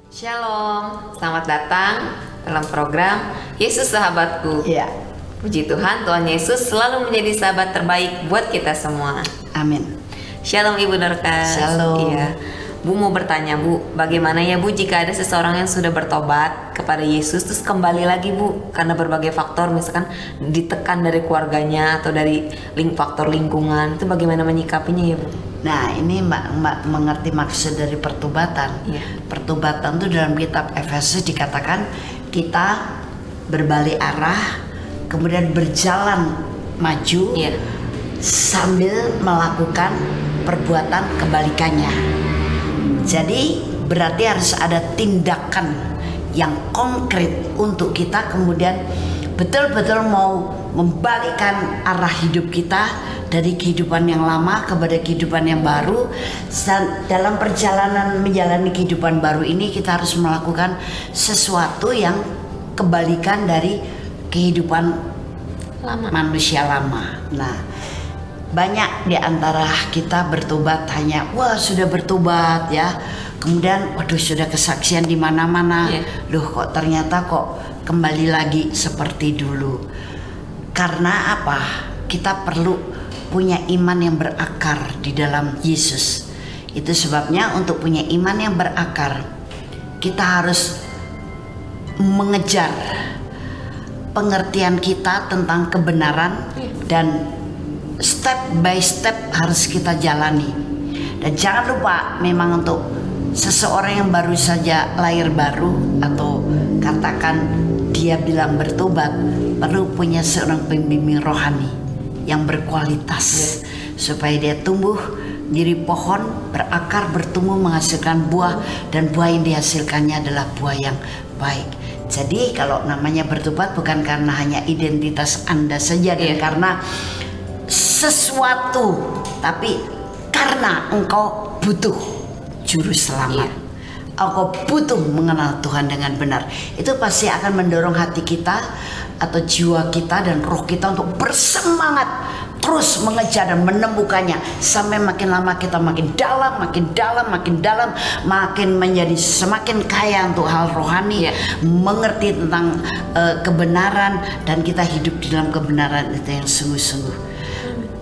Shalom, selamat datang dalam program Yesus Sahabatku. Iya, Puji Tuhan, Tuhan Yesus selalu menjadi sahabat terbaik buat kita semua. amin. Shalom Ibu Dorcas. Shalom. Iya. Bu mau bertanya Bu, bagaimana ya Bu jika ada seseorang yang sudah bertobat kepada Yesus terus kembali lagi Bu karena berbagai faktor, misalkan ditekan dari keluarganya atau dari faktor lingkungan, itu bagaimana menyikapinya ya Bu? Nah, ini Mbak mengerti maksud dari pertobatan. Iya. Pertobatan itu dalam kitab Efesus dikatakan kita berbalik arah, kemudian berjalan maju Iya. sambil melakukan perbuatan kebalikannya. Jadi berarti harus ada tindakan yang konkret untuk kita kemudian betul-betul mau membalikkan arah hidup kita dari kehidupan yang lama kepada kehidupan yang baru. Dan dalam perjalanan menjalani kehidupan baru ini kita harus melakukan sesuatu yang kebalikan dari kehidupan manusia lama. Nah, banyak di antara kita bertobat hanya wah sudah bertobat ya. Kemudian waduh sudah kesaksian di mana-mana. Loh kok ternyata kok kembali lagi seperti dulu. Karena apa? Kita perlu punya iman yang berakar di dalam Yesus. Itu sebabnya untuk punya iman yang berakar kita harus mengejar pengertian kita tentang kebenaran dan step by step harus kita jalani. Dan jangan lupa memang untuk seseorang yang baru saja lahir baru atau katakan dia bilang bertobat perlu punya seorang pembimbing rohani yang berkualitas supaya dia tumbuh jadi pohon berakar bertumbuh menghasilkan buah dan buah yang dihasilkannya adalah buah yang baik. Jadi kalau namanya bertobat bukan karena hanya identitas Anda saja dan karena sesuatu, tapi karena engkau butuh juru selamat. Engkau butuh mengenal Tuhan dengan benar. Itu pasti akan mendorong hati kita atau jiwa kita dan roh kita untuk bersemangat terus mengejar dan menemukannya sampai makin lama kita makin dalam, makin menjadi semakin kaya untuk hal rohani, mengerti tentang kebenaran dan kita hidup di dalam kebenaran itu yang sungguh-sungguh.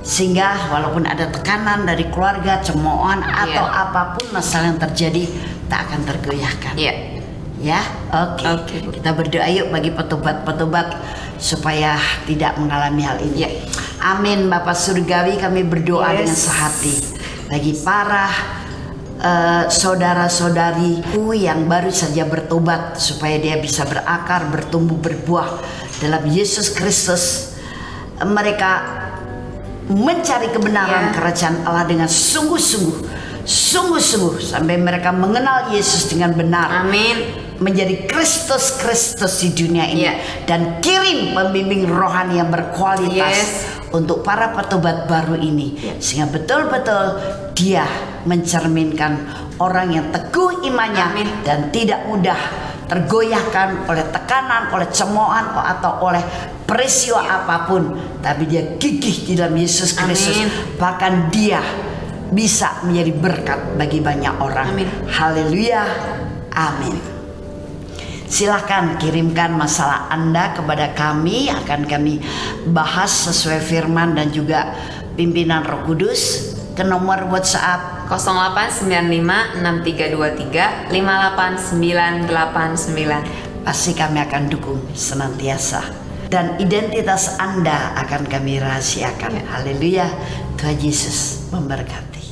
Sehingga walaupun ada tekanan dari keluarga, cemoohan atau apapun masalah yang terjadi tak akan tergoyahkan. Ya, oke. Kita berdoa yuk bagi petobat-petobat supaya tidak mengalami hal ini. Amin. Bapak Surgawi, kami berdoa dengan sehati bagi para saudara-saudariku yang baru saja bertobat supaya dia bisa berakar, bertumbuh, berbuah dalam Yesus Kristus. Mereka mencari kebenaran kerajaan Allah dengan sungguh-sungguh sampai mereka mengenal Yesus dengan benar. Amin. Menjadi Kristus di dunia ini dan kirim pembimbing rohani yang berkualitas untuk para petobat baru ini sehingga betul-betul dia mencerminkan orang yang teguh imannya dan tidak mudah tergoyahkan oleh tekanan, oleh cemoohan atau oleh peristiwa apapun, tapi dia gigih di dalam Yesus Kristus. Bahkan dia bisa menjadi berkat bagi banyak orang. Haleluya. Amin. Silahkan kirimkan masalah Anda kepada kami, akan kami bahas sesuai firman dan juga pimpinan Roh Kudus ke nomor WhatsApp 089563235899. Pasti kami akan dukung senantiasa dan identitas Anda akan kami rahasiakan. Haleluya. Tuhan Yesus memberkati.